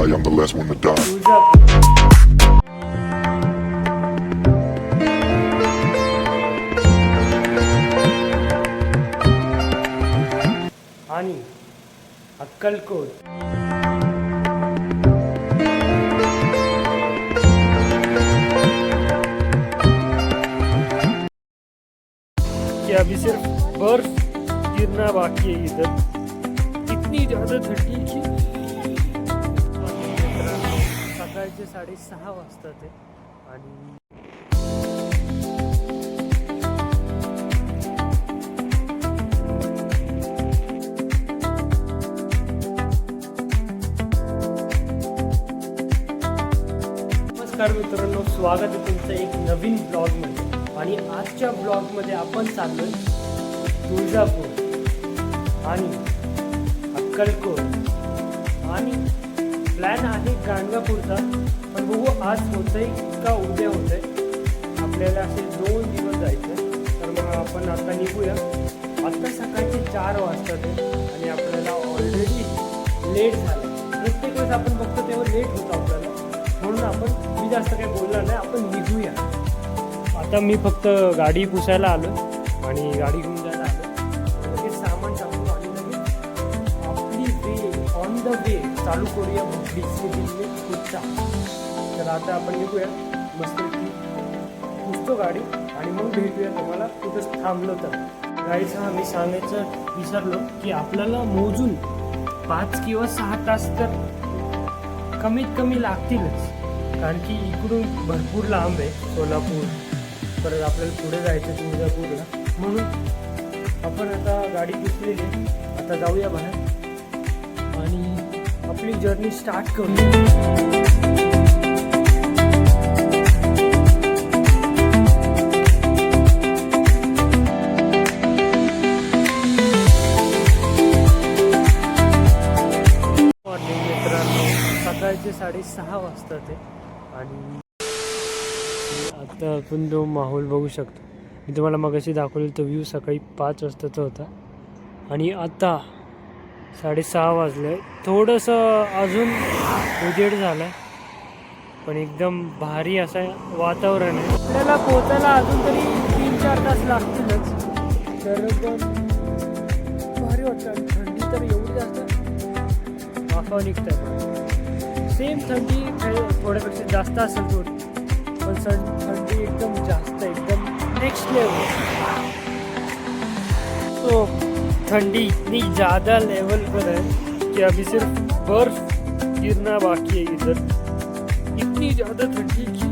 die, I'm the last one to die. आणि अक्कलकोट कि अभी सिर्फ बर्फ गिरना बाकी है इधर, इतनी ज़्यादा ठंडी की सकाळचे 6:30 वाजता ते आणि नमस्कार मित्रांनो, स्वागत आहे तुमचं एक नवीन ब्लॉगमध्ये. आणि आजच्या ब्लॉगमध्ये आपण चाललोय तुळजापूर आणि अक्कलकोट आणि प्लॅन आहे गाणगापूरचा, पण बघू आज होतंय का उद्या होतंय. आपल्याला असे 2 दिवस जायचं, तर मग आपण आता निघूया. आत्ता सकाळचे 4 वाजतात आणि आपल्याला ऑलरेडी लेट झालं. प्रत्येक वेळेस आपण बघतो तेव्हा लेट होतं आपल्याला, म्हणून मी जास्त काही बोलणार नाही, आपण निघूया. आता मी फक्त गाडी पुसायला आलो आणि गाडी घेऊन जायला आलो. लगेच सामान टाकू आणि लगेच आपली वे ऑन द वे चालू करूया पुढचा. तर आता आपण निघूया मस्तपैकी, पुसतो गाडी आणि मग भेटूया तुम्हाला कुठं थांबलो तर. गाडीचं आम्ही सांगायचं विसरलो की आपल्याला मोजून 5 किंवा 6 तास तर कमीत कमी लागतीलच, कारण की इकडून भरपूर लांब आहे सोलापूर. परत आपल्याला पुढे जायचं तुळजापूरला, म्हणून आपण आता गाडी पुसलेली आहे. आता जाऊया बाहेर आणि आपली जर्नी स्टार्ट करूया. सकाळचे 6:30 वाजता ते आणि आता आपण तो माहोल बघू शकतो. मी तुम्हाला मगाशी दाखवलेला तो व्ह्यू सकाळी 5 वाजताचा होता आणि आता 6:30 वाजले. थोडंसं अजून उजेड झालं आहे, पण एकदम भारी असं वातावरण आहे. आपल्याला पोचायला अजून तरी 3-4 तास लागतीलच, तर भारी वाटतं. आणि थंडी तर एवढी जास्त वाफावं निघत आहे. सेम थंडी थोड्यापेक्षा जास्त असेल थोडी, पण थंडी एकदम जास्त, एकदम नेक्स्ट लेवल. तो ठंडी इतनी ज़्यादा लेवल पर है कि अभी सिर्फ बर्फ गिरना बाकी है इधर. इतनी ज़्यादा ठंडी की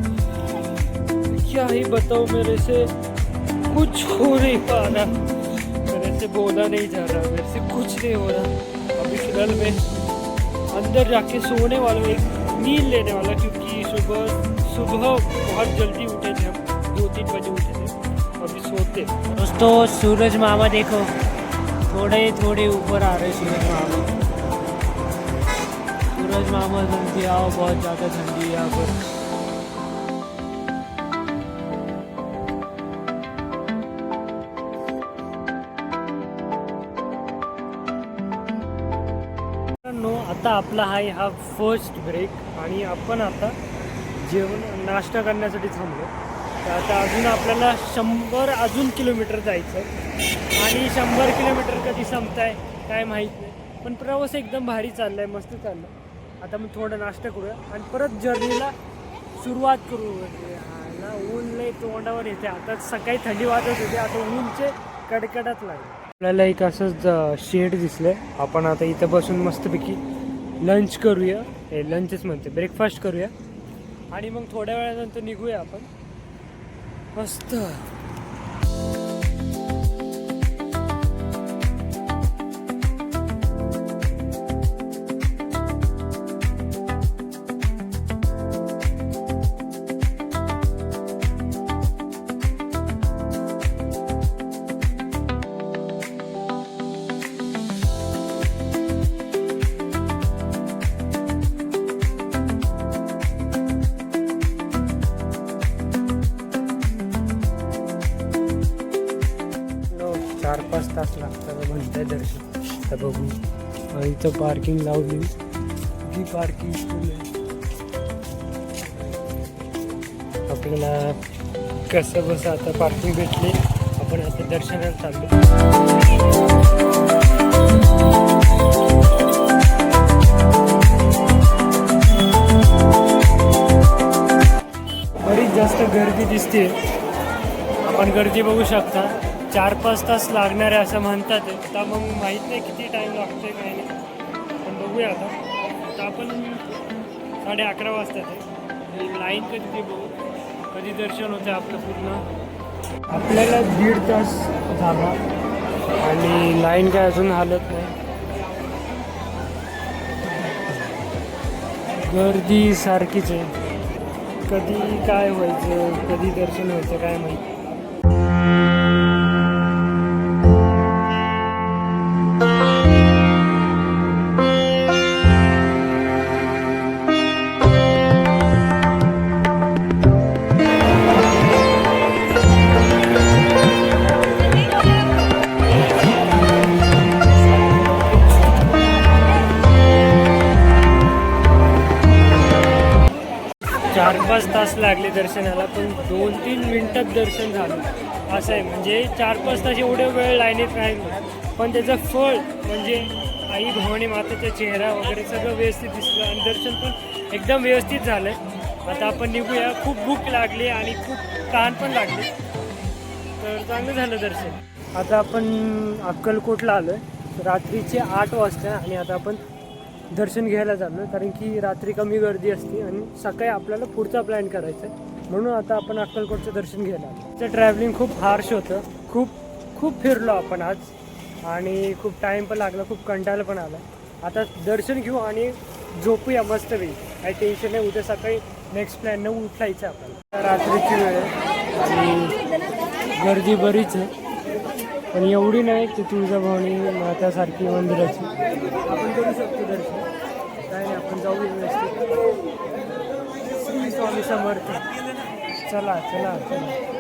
क्या ही बताऊँ, मेरे से कुछ हो नहीं पा रहा, मेरे से बोला नहीं जा रहा, मेरे से कुछ नहीं हो रहा. अभी फिलहाल मैं अंदर जाके सोने वाला हूँ, एक नींद लेने वाला, क्योंकि सुबह बहुत जल्दी उठे थे हम, 2-3 बजे उठे थे. अभी सोते दोस्तों. सूरज मामा देखो, थोड़े ऊपर आ रहे सूरज मामा. सूरज मामा जल्दी आओ, बहुत ज़्यादा ठंडी है यहाँ पर. आता आपला हा फर्स्ट ब्रेक आणि आपण आता नाश्ता करण्यासाठी थांबलो. तर आता अजून आपल्याला 100 किलोमीटर जायचं आहे आणि 100 किलोमीटर कधी संपत आहे काय माहीत नाही, पण प्रवास एकदम भारी चालला आहे, मस्त चाललं. आता मग थोडा नाश्ता करूया आणि परत जर्नीला सुरुवात करू. ऊन लय तोंडावर येते. आता सकाळी थंडी वाजत होती, आता ऊनचे कडकडात लागले. आपल्याला एक असंच शेड दिसलं आहे. आपण आता इथं बसून मस्तपैकी लंच करूया, लंचच म्हणते, ब्रेकफास्ट करूया आणि मग थोड्या वेळानंतर निघूया आपण मस्त. तास लागतात म्हणताय दर्शन. आता बघू. इथं पार्किंग लावली मोठी पार्किंग आहे. आपल्याला कसं बस आता पार्किंग भेटली. आपण आता दर्शनाला चाललो. बरीच जास्त गर्दी दिसते. आपण गर्दी बघू शकता. 4-5 तास लागणार आहे असं म्हणतात आहे. आता मग माहीत नाही किती टाईम लागतोय काय नाही. आपण बघूया आता आपण 11:30 वाजतात आहे. लाईन कधी ते बघू कधी दर्शन होतं आपलं पूर्ण. आपल्याला 1.5 तास झाला आणि लाईन काय अजून हालत नाही. गर्दी सारखीच आहे. कधी काय व्हायचं कधी दर्शन व्हायचं काय माहिती. 4-5 तास लागले दर्शनाला, पण 2-3 मिनटात दर्शन झालं असं आहे. म्हणजे 4-5 तास एवढे वेळ लाईनीत राहिलो, पण त्याचं फळ म्हणजे आई भवानी मातेचा चेहरा वगैरे सगळं व्यवस्थित दिसलं आणि दर्शन पण एकदम व्यवस्थित झालं. आता आपण निघूया. खूप भूक लागली आणि खूप तहान पण लागली, तर चांगलं झालं दर्शन. आता आपण अक्कलकोटला आलो आहे. रात्रीचे 8 वाजता आणि आता आपण दर्शन घ्यायला चाललो, कारण की रात्री कमी गर्दी असते आणि सकाळी आपल्याला पुढचा प्लॅन करायचा आहे. म्हणून आता आपण अक्कलकोटचं दर्शन घ्यायला आलो. तर ट्रॅव्हलिंग खूप हार्श होतं. खूप फिरलो आपण आज आणि खूप टाईम पण लागला, खूप कंटाळा पण आला. आता दर्शन घेऊ आणि झोपूया मस्तपैकी. काही टेन्शन नाही. उद्या सकाळी नेक्स्ट प्लॅननं उठायचं आपल्याला. रात्रीची वेळ आहे आणि गर्दी बरीच आहे, पण एवढी नाही की तुळजाभवानी मातासारखी मंदिराची. आपण करू शकतो दर्शन, काय नाही. आपण जाऊ व्यवस्थित. श्री स्वामी समर्थ. चला चला चला.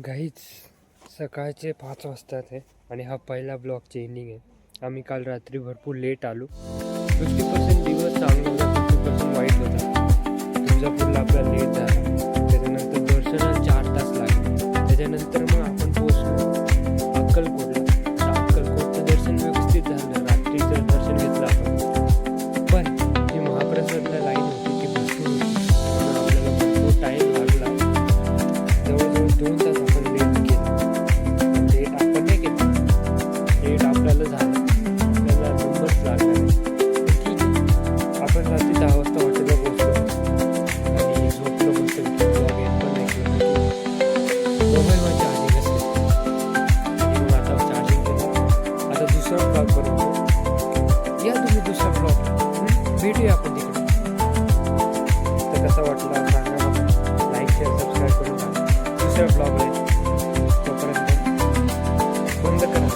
गाईच सकाळचे 5 वाजतात आहे आणि हा पहिला ब्लॉगची एंडिंग आहे. आम्ही काल रात्री भरपूर लेट आलो. 50% दिवस चांगला होता, 50% वाईट होता. तुळजापूरला आपला लेट झाला. त्याच्यानंतर दर्शनाला 4 तास लागले. त्याच्यानंतर मग आपण पोहोचलो अक्कलकोटला. अक्कलकोटचं दर्शन व्यवस्थित झालं. रात्रीचं दर्शन घेतलं आपण, पण जी महाप्रसादला लाईन होती ती भरपूर होती. म्हणून आपल्याला भरपूर टाईम लागला. जवळजवळ 2 तास आपल्याला झालं. आपल्याला नंबरच लागला नाही. ठीक आहे, आपण रात्री 10 वाजता हॉटेलला पोहोचलो आणि झोपलो मस्त. ब्लॉग येत पण नाही. मोबाईलवर चार्जिंग असते आणि मग आता चार्जिंग केलं. आता दुसरा ब्लॉग बनवतो. या तुम्ही दुसरा ब्लॉग भेटूया आपण तिकडे. तर कसा वाटला सांगा मला. लाईक शेअर सबस्क्राईब करून टाका. दुसऱ्या ब्लॉग आहे तोपर्यंत बंद करा.